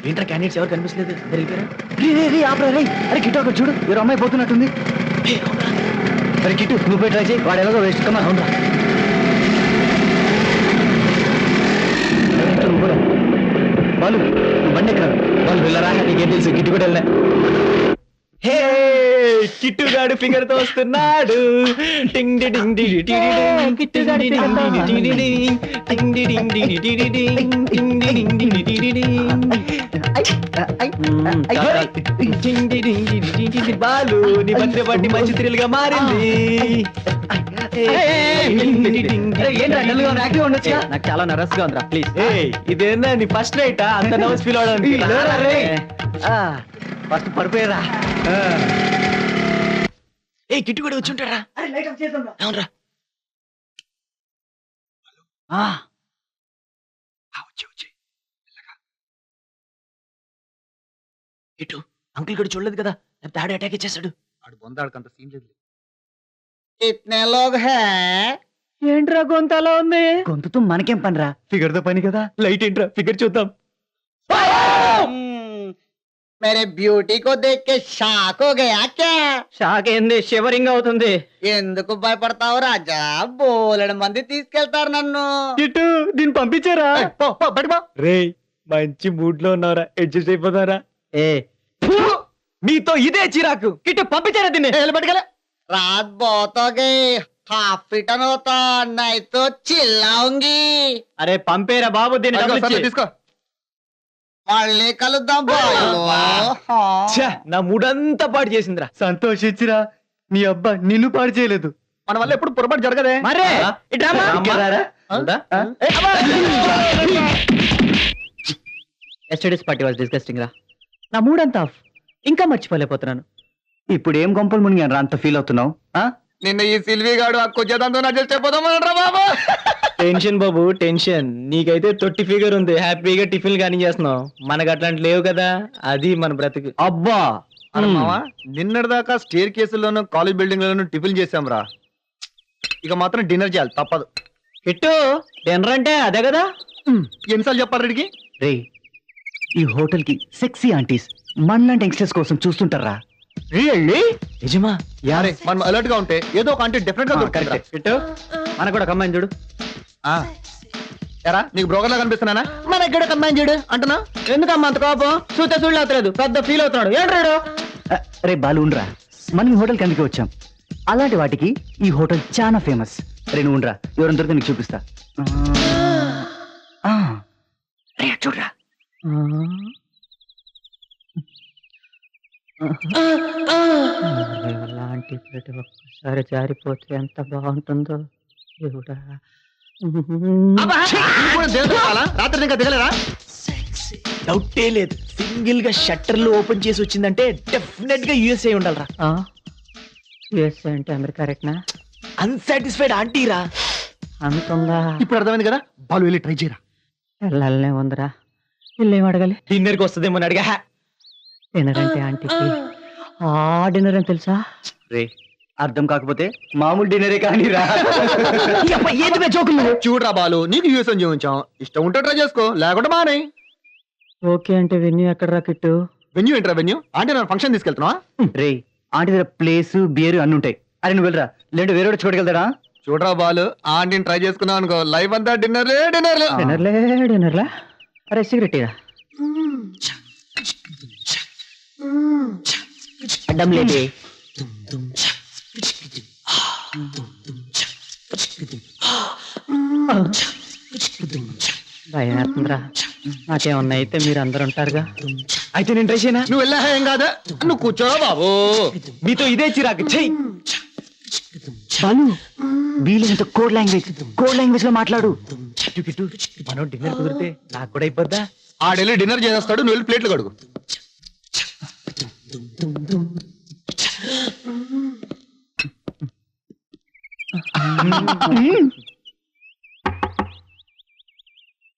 ఏంట్రా క్యాండిడేట్స్ ఎవరు కనిపించలేదు అరే కిట్టు అక్కడ చూడు ఎవరు అమ్మాయి పోతున్నట్టుంది. అరే కిట్టు నువ్వు పోయి ట్రై చేయి, వాడు ఎలాగో వేస్ట్ కమ్మా. అవునరా నువ్వు కూడా వాళ్ళు బండి ఎక్కడ వాళ్ళు వెళ్ళరా, నీకేం తెలుసు కిట్టు కూడా వెళ్ళా. హే కిట్టుగాడు ఫిగర్ తో వస్తున్నాడు. టింగ్ డి డింగ్ డి డి డి డి కిట్టుగాడు ఫిగర్ తో టింగ్ డి డింగ్ టింగ్ డి డింగ్ డి డి డి డి టింగ్ డి డింగ్ డి డి డి డి టింగ్ డి డింగ్ డి డి డి డి. బాలు నీ బర్త్డే పార్టీ మంచి థ్రిల్ గా మారింది. నాకు చాలా నర్వస్ గా ఉందిరా ప్లీజ్. ఇదేనా నీ ఫస్ట్ నైటా అంత నర్వస్ ఫీల్ అవడానికి? ఫస్ట్ పడిపోయారా. ఏ కిట్టు కూడా వచ్చి ఉంటారా? అవునరా వచ్చి కిట్టు అంకుల్ కూడా చూడలేదు కదా, డాడీ అటాక్ ఇచ్చేస్తాడు. ఆడు బొందాడికంత సీన్ లేదు. कितने लोग हैं? ఏంట్రా గొంతు అలా ఉంది? గొంతుతో మనకేం పనిరా, ఫిగర్ తో పని కదా. లైట్ ఏంట్రా, ఫిగర్ చూద్దాం. मेरे ब्यूटी को देख के షాక్ हो गया क्या? షాక్ ఏంది, షివరింగ్ అవుతుంది. ఎందుకు భయపడతావు రాజా? బోలెడు మంది తీసుకెళ్తారు నన్ను. కిట్టు దీన్ని పంపించారా? రే మంచి మూడ్ లో ఉన్నారా, అడ్జస్ట్ అయిపోతారా? ఏ మీతో ఇదే చిరాకు. కిట్టు పంపించారా దీన్ని? रात बहुत हो गई, हाफ फिटन होता नहीं तो चिल्लाऊंगी. అరే పంపేరా బాబు దీన్ని. తీసుకో. మళ్ళీ కలుద్దాం బాయ్లో. నా మూడంతా పాడు చేసిందిరా. సంతోషించిరా, నీ అబ్బా నిన్ను పాడు చేయలేదు. మన వల్ల ఎప్పుడు పొరపాటు జరగదే. మరే ఎస్టర్డేస్ పార్టీ వాజ్ డిస్గస్టింగ్ రా. నా మూడ్ అంతా ఆఫ్, ఇంకా మర్చిపోలేకపోతున్నాను. ఇప్పుడు ఏం గొంపలు మునిగాను రా అంత ఫీల్ అవుతున్నావు? నిన్న ఈ సిల్వి గాడు కొంచెంతో అడ్జస్ట్ అయిపోతామన్నారా బాబు. టెన్షన్ బాబు టెన్షన్. నీకైతే తొట్టి ఫిగర్ ఉంది, హ్యాపీగా టిఫిన్ కానీ చేస్తున్నావు. మనకు అట్లాంటి లేవు కదా, అది మన బ్రతుకు. అబ్బా నిన్నటిదాకా స్టేర్ కేసుల్లోనూ కాలేజ్ బిల్డింగ్ లోనూ టిఫిన్ చేసాం రా. ఇక మాత్రం డిన్నర్ చేయాలి, తప్పదు. హిట్టు డిన్నర్ అంటే అదే కదా. ఎన్నిసార్లు చెప్పాలి రెడ్డికి? రే ఈ హోటల్ కి సెక్సీ ఆంటీస్ మనలాంటి యంగ్స్టర్స్ కోసం చూస్తుంటారా? నిజమా? యారే మనం అలర్ట్ గా ఉంటే ఏదో ఒక ఆంటీ డెఫినెట్ గా దొరుకుతుంది. హిట్టు మనకు కూడా కమ్మాయిని చూడు. ఎరా నీకు బ్రోకర్ లా కనిపిస్తున్నానా? మనకి కూడా కమ్మాయిని చూడు అంటున్నా. ఎందుకమ్మా అంత కోపం? చూస్తే చూడలేదు, పెద్ద ఫీల్ అవుతున్నాడు. ఏంట్రాడు? రే బాలుండ్రా, మనం ఈ హోటల్కి అందుకే వచ్చాం. అలాంటి వాటికి ఈ హోటల్ చాలా ఫేమస్. రే నువ్వు ఉండరా, ఎవరైనా దొరికితే నీకు చూపిస్తా. రే చూడరా. అలాంటి ప్రతి ఒక్కసారి జారిపోతే ఎంత బాగుంటుందో దేవుడా. రాత్రి ఇంకా దిగలేరా? డౌటే లేదు, సింగిల్ గా షట్టర్లు ఓపెన్ చేసి వచ్చిందంటే డెఫినెట్ గా యూఎస్ఏ ఉండాలరా. యుఎస్ఏ అంటే అమెరికా రేట్నా? అన్సాటిస్ఫైడ్ ఆంటీరా. అంతుందా? ఇప్పుడు అర్థమైంది కదా, బాలు వెళ్ళి ట్రై చేయరా. వెళ్ళాలనే ఉందిరా, వీళ్ళేం అడగాలి? డిన్నర్ కి వస్తుందేమో అని అడిగా. డిన్నర్ అంటే ఆంటీకి ఆ డిన్నర్ అని తెలుసా? రే అర్థం కాకపోతే మామూలు డిన్నరే కానీ రా. చూడరా బాలు, నీకు యూఎస్ అని చూపించాం, ఇష్టం ఉంటే ట్రై చేసుకో, లేకుండా మానే. ఓకే అంటే వెన్యూ ఎక్కడ రా కిట్టు? వెన్యూ ఏంట్రా వెన్యూ? ఆంటీ నన్ను ఫంక్షన్ తీసుకెళ్తున్నావా? రే ఆంటీ దగ్గర ప్లేస్ బియర్ అన్ని ఉంటాయి. అరే నువ్వు వెళ్ళరా, లేదంటే వేరే చోటుకెళ్తారా? చూడరా బాలు, ఆంటీని ట్రై చేసుకున్నావు అనుకో, లైఫ్ అంతా డిన్నర్లే డిన్నర్లే. డిన్నర్లా? అరే సిగరెట్ అడ్డం లేదే. భయమేస్తుందిరా. నాకేమన్నా అయితే మీరు అందరు ఉంటారుగా. అయితే నేను ట్రై చేయనా? నువ్వు వెళ్ళా ఏం కాదా, నువ్వు కూర్చోరా బాబు. మీతో ఇదే చిరాకు. చెయ్యి బాలు, వీళ్ళంత కోడ్ లాంగ్వేజ్ లో మాట్లాడు. మనం డిన్నర్ కుదిరితే నాకు కూడా అయిపోద్దా? ఆడెళ్ళి డిన్నర్ చేస్తాడు, నువ్వు వెళ్ళి ప్లేట్లు కడుగు.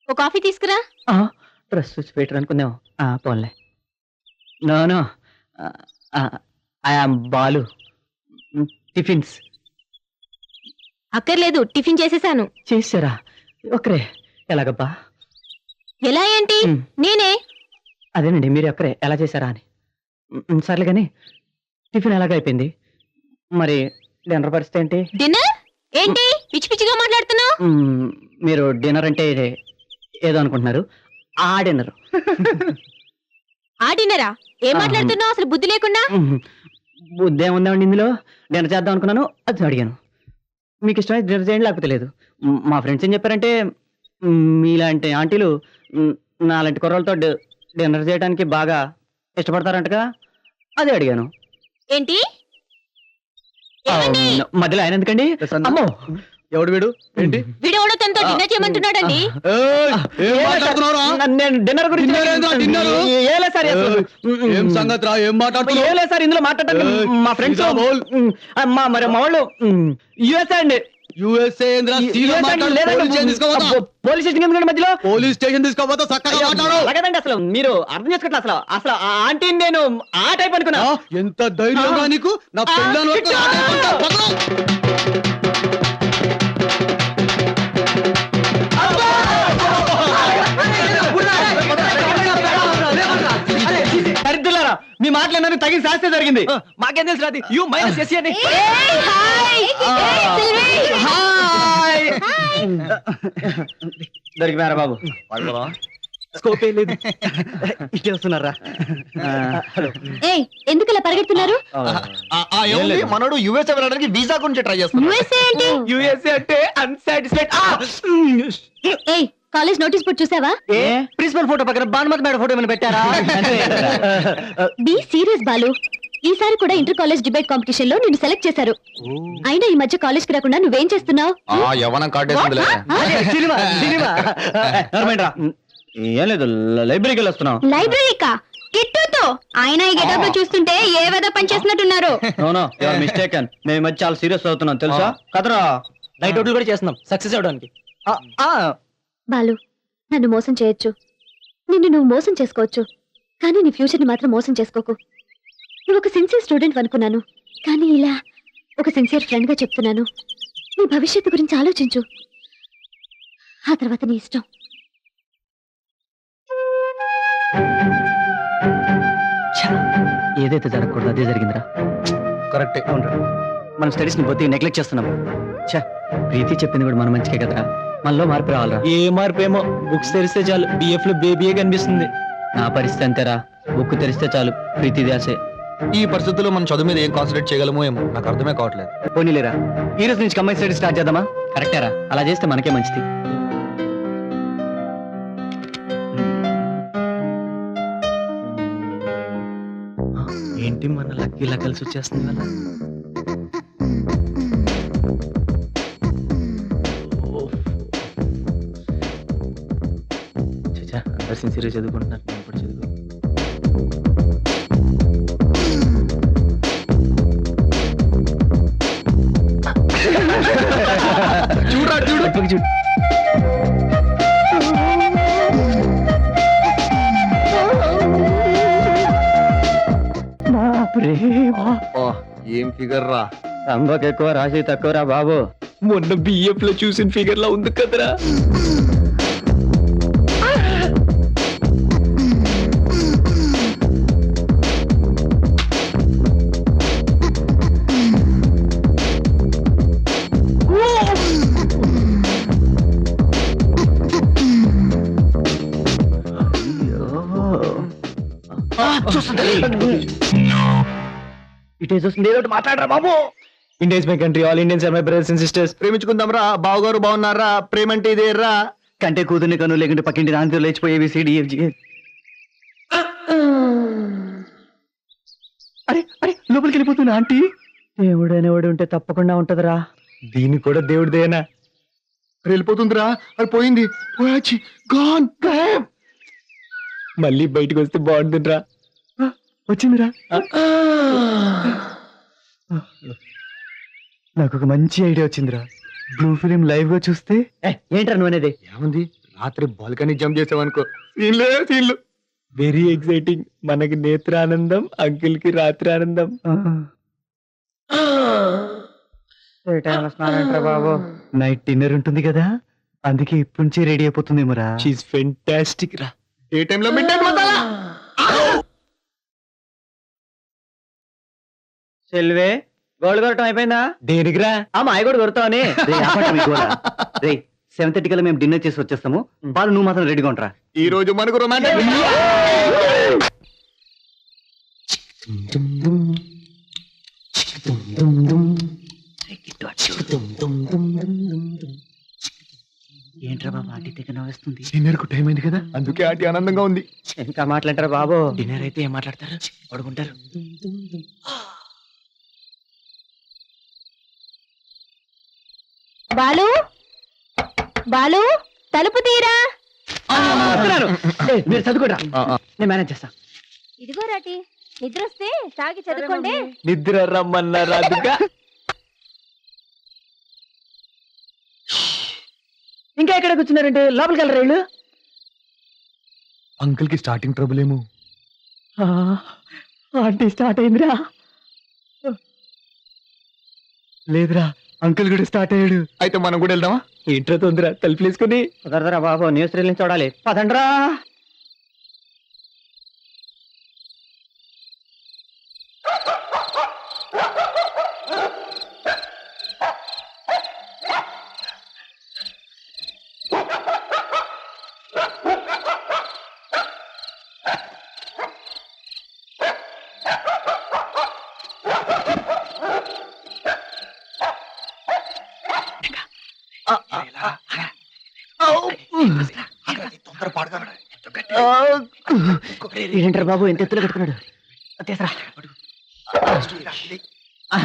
ఓ కాఫీ తీసుకురా. డ్రెస్ చూసి పెట్టరు అనుకుందాం. పోన్లే. No I am Balu. Tiffins అక్కర్లేదు, టిఫిన్ చేసేసాను. చేసారా? ఒకరే ఎలాగబ్బా? ఎలా ఏంటి? నేనే అదేనండి మీరు ఎక్కడే ఎలా చేశారా అని. సర్లే కానీ టిఫిన్ ఎలాగ అయిపోయింది, మరి డిన్నర్ పరిస్థితి ఏంటి? డిన్నర్ ఏంటి పిచ్చి పిచ్చిగా మాట్లాడుతున్నావు? మీరు డిన్నర్ అంటే ఏదో అనుకుంటున్నారు, ఆ డిన్నర్. ఆ డిన్నరా? ఏం మాట్లాడుతున్నావు అసలు బుద్ధి లేకుండా? బుద్ధి ఏముందండి ఇందులో, డిన్నర్ చేద్దాం అనుకున్నాను, అది అడిగాను. మీకు ఇష్టమైతే డిన్నర్ చేయండి, లేకపోతే లేదు. మా ఫ్రెండ్స్ ఏం చెప్పారంటే మీలాంటి ఆంటీలు నాలాంటి కుర్రలతో డిన్నర్ చేయడానికి బాగా ఇష్టపడతారంటగా, అదే అడిగాను. ఏంటి ఏమండి? మధ్యలో ఆయన ఎందుకండి? అమ్మో, ఎవడు వీడు? ఏంటి వీడెవడో తనతో డిన్నర్ చేయమంటున్నాడండి. నేను డిన్నర్ గురించి Dinner ఏంట్రా, dinner? ఏలే సార్, ఏం సంగతి రా, ఏం మాట్లాడుతున్నావు? ఏలే సార్, ఇందులో మాట్లాడటానికి మా ఫ్రెండ్స్ సీదా బోల్. మరి మా వాళ్ళు యుఎస్ఏ అండి. USA ఏందిరా, సీదా మాట్లాడు. పోలీస్ స్టేషన్ తీసుకోపోతా. పోలీస్ స్టేషన్ ఎందుకండి మధ్యలో? పోలీస్ స్టేషన్ తీసుకోపోతా, చక్కగా మాట్లాడు. అలాగేనండి, అసలు మీరు అర్థం చేసుకోవట్లేదు. అసలు అసలు ఆ ఆంటీని నేను ఆ టైప్ అనుకున్నా. ఆ, ఎంత ధైర్యంగా నీకు నా పెళ్ళాన్ని పట్టుకొని ఆట ఆడుకుంటావు? పక్కన. దరిద్రులారా, మీ మాటలు తగిన శాస్త్రం జరిగింది. మాకేం తెలుసు రాది, యూ మైనస్ ఎస్సీ అని. ఏయ్, హాయ్. ఏయ్, సిల్వీ. హాయ్. దొరికిపోయారా బాబు? స్కోప్ ఏం లేదు. ఇట్లా వస్తున్నారా? ఏయ్, ఎందుకు ఇలా పరిగెడుతున్నారు? ఏముంది, మనోడు USA వెళ్ళడానికి వీసా గురించి ట్రై చేస్తున్నాడు. USA ఏంటి? యుఎస్ఏ అంటే అన్సాటిస్ఫైడ్. ఏయ్, కాలేజ్ నోటీస్ బోర్డు చూసావా? ఏ ప్రిన్సిపల్ ఫోటో పక్కన భానుమతి మేడం ఫోటో ఏమైనా పెట్టారా? Be serious Balu. ఈసారి కూడా ఇంటర్ కాలేజ్ డిబేట్ కాంపిటీషన్ లో నిన్ను సెలెక్ట్ చేశారు. అయినా ఈ మధ్య కాలేజ్ కి రాకుండా నువ్వేం చేస్తున్నావు? యవనం కాటేసిందిలే. సినిమా సినిమా ఏం లేదు, లైబ్రరీకి వెళ్ళొస్తున్నాం. లైబ్రరీకా? కిట్టుతో ఆయన ఈ గెటప్ లో చూస్తుంటే ఏ విధ పని చేస్తున్నట్టున్నారు. No your mistaken. మేము ఈ మధ్య చాలా సీరియస్ అవుతున్నాం తెలుసా కదరా. నైట్ అవుట్లు కూడా చేస్తున్నాం సక్సెస్ అవడానికి. బాలు, నన్ను మోసం చేయొచ్చు, నిన్ను నువ్వు మోసం చేసుకోవచ్చు, కానీ నీ ఫ్యూచర్ ని మాత్రం మోసం చేసుకోకు. నువ్వు ఒక సిన్సియర్ స్టూడెంట్ అనుకున్నాను, కానీ ఇలా ఒక సిన్సియర్ ఫ్రెండ్ గా చెప్తున్నాను. నీ భవిష్యత్తు గురించి ఆలోచించు, ఆ తర్వాత నీ ఇష్టం. ఏదైతే జరగకూడదు అదే జరిగిందిరా. కరెక్టే. అవునరా, మన స్టడీస్ ని బొత్తిగా నెగ్లెక్ట్ చేస్తున్నాం. ఛా, ప్రీతి చెప్పింది కూడా మన మంచికే కదరా. మనలో మార్పు రావాలరా. ఏ మార్పు ఏమో, బుక్స్ తెరిస్తే చాలు BF లో బేబీయే కనిపిస్తుంది. నా పరిస్థితి అంతేరా, బుక్ తెరిస్తే చాలు ప్రీతి దాసే. ఈ పరిస్థితుల్లో మనం చదువు మీద ఏం కాన్సన్ట్రేట్ చేయగలమో ఏమో, నాకు అర్థమే కావట్లేదు. పోనీలేరా, ఈ రోజు నుంచి కంబైన్ స్టడీ స్టార్ట్ చేద్దామా? కరెక్టేరా, అలా చేస్తే మనకే మంచిది. ఏంటి మన లక్కీ ఇలా కలిసి వచ్చేస్తుంది కదా. అందరు సిన్సియర్గా చదువుకుంటున్నారు, నేను కూడా చదువు. చూడరా చూడు చూడు. ఏం ఫిగర్ రా, రంబకు ఎక్కువ రాసి తక్కువరా బాబు. మొన్న BF లో చూసిన ఫిగర్ లా ఉంది కదరా. ఇటే చూస్తుంది, ఏదో ఒకటి మాట్లాడరా బాబు. Indians my country, all Indians are my brothers and sisters. ప్రేమించుకుందాం రా, బావగారు బాగున్నారా, ప్రేమ అంటే ఇదే రా. కంటే కూతుర్ని కను లేకుంటే పక్కింటి దాంతో లేచిపోయేవి CDFG. అరే అరే, లోపలికి వెళ్ళిపోతున్నా ఆంటీ. దేవుడు అనేవాడు ఉంటే తప్పకుండా ఉంటదిరా. దీన్ని కూడా దేవుడిదేనా? వెళ్ళిపోతుందిరా, అది పోయింది, పోయాచి గాన్ గాయబ్. మళ్ళీ బయటకు వస్తే బాగుంటుందిరా. వచ్చిందిరా. నాకు ఒక మంచి ఐడియా వచ్చిందిరా. బ్లూ ఫిలిం లైవ్ గా చూస్తే. ఏంట్రా నువ్వు అనేది? ఏముంది, రాత్రి బాల్కనీ జంప్ చేసావనుకో, సీన్లే సీన్లు. Very exciting. మనకి నేత్రానందం, అంకిల్ కి రాత్రి ఆనందం. బాబు, నైట్ డిన్నర్ ఉంటుంది కదా, అందుకే ఇప్పటి నుంచి రెడీ అయిపోతుందేమోరా. షీస్ ఫెంటాస్టిక్ రా. ఏ టైంలో మిడ్ నైట్ మసాలా. సెల్వే గోల్డ్ కొరటం అయిపోయిందా? దేనికిరా? ఆ మాయ కూడా కొడతావని. రే 7:30 కల్లా మేము డిన్నర్ చేసి వచ్చేస్తాము. బాలు నువ్వు మాత్రం రెడీగా ఉంటారా? ఈ రోజు మనకు రొమాంటిక్. ఏంట్రా బాబు ఆంటీ దగ్గర నవ్వేస్తుంది? డిన్నర్ కు టైం అయింది కదా, అందుకే ఆంటీ ఆనందంగా ఉంది. ఇంకా మాట్లాంటారా బాబు? డిన్నర్ అయితే ఏం మాట్లాడతారు? పడుకుంటారు. బాలు బాలు తలుపు తీరా. మీరు చదువుకోరా, నేను మేనేజ్ చేస్తా. ఇదిగో రాటి, నిద్ర వస్తే తాగి చదువుకోండి. నిద్ర రమ్మన్నారాదుగా. ఇంకా ఎక్కడ కూర్చున్నారంటే లోపలికి వెళ్ళరా వీళ్ళు? అంకుల్ కి స్టార్టింగ్ ట్రబుల్ ఏమో. ఆంటీ స్టార్ట్ అయిందిరా. లేదురా, అంకుల్ కూడా స్టార్ట్ అయ్యాడు. అయితే మనం కూడా వెళ్దామా? ఏంట్రా తొందర, తలుపులేసుకుని. కుదరదురా బాబు, న్యూస్ రీల్ చూడాలి. పదండ్రా. ఏంటారు బాబు ఎంత ఎత్తులో కట్టుకున్నాడు? తీసరా.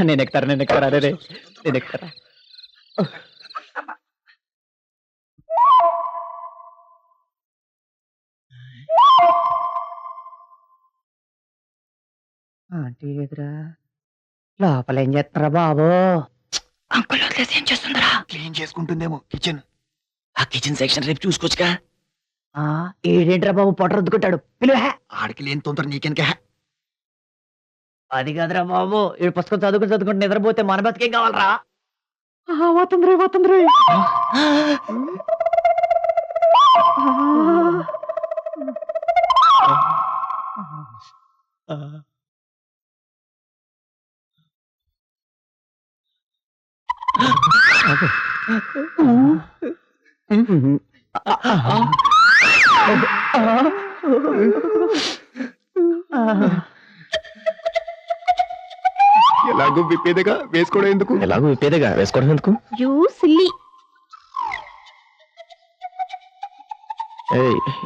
నేను ఎక్కుతారా? అరే నేను ఎక్కుతారా? ఆంటీ ఎదురా లోపల ఏం చేస్తారా బాబు? అంకుల్ వదిలేసి ఏం చేస్తుందిరా? క్లీన్ చేసుకుంటుందేమో కిచెన్. ఆ కిచెన్ సెక్షన్ రేపు చూసుకోవచ్చుగా. ఏడేంట్రా బాబు పొట్ట రుద్దుకుంటాడు? పిలువే. ఆడికి లేని తొందర నీకెనక. అది కాదురా బాబు, ఈ పుస్తకం చదువుకుంటే నిద్రపోతే మన బతికేం కావాలరా? పోతుంది. ఎలాగో విప్పేదేగా వేసుకోవడం ఎందుకు? You silly.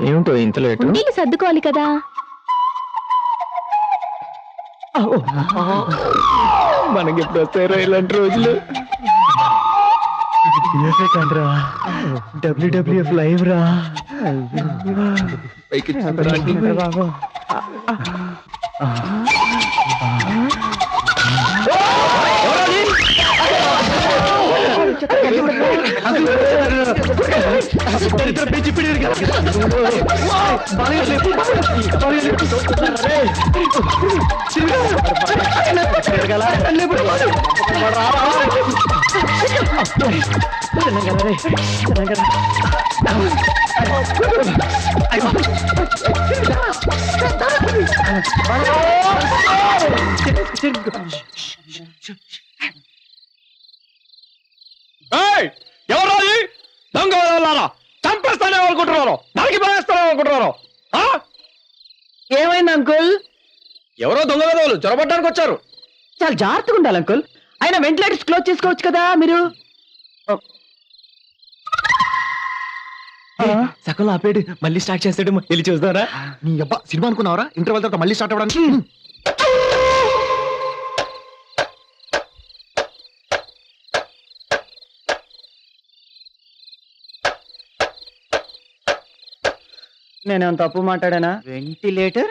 ఏమిటో ఇంత లేట్? ఉండీలు సర్దుకోవాలి కదా. మనకి ఎప్పుడు వస్తాయో ఇలాంటి రోజులు. WWF లైవ్ రా. బాబు ఎవరు దొంగ చంపేస్తానే అనుకుంటున్నారు, నరికి పడేస్తానే అనుకుంటున్నారు. ఏమైంది అంకుల్? ఎవరో దొంగ విధవులు చొరబడ్డానికి వచ్చారు. చాలా జాగ్రత్తగా ఉండాలి అంకుల్. అయినా వెంటిలేటర్స్ క్లోజ్ చేసుకోవచ్చు కదా మీరు. సగంలో ఆపేడు, మళ్ళీ స్టార్ట్ చేస్తాడు. వెళ్ళి చూస్తారా? నీ అబ్బా సినిమా అనుకున్నావరా? ఇంటర్వెల్ తర్వాత మళ్ళీ స్టార్ట్ అవ్వడానికి. నేనేం తప్పు మాట్లాడానా? వెంటిలేటర్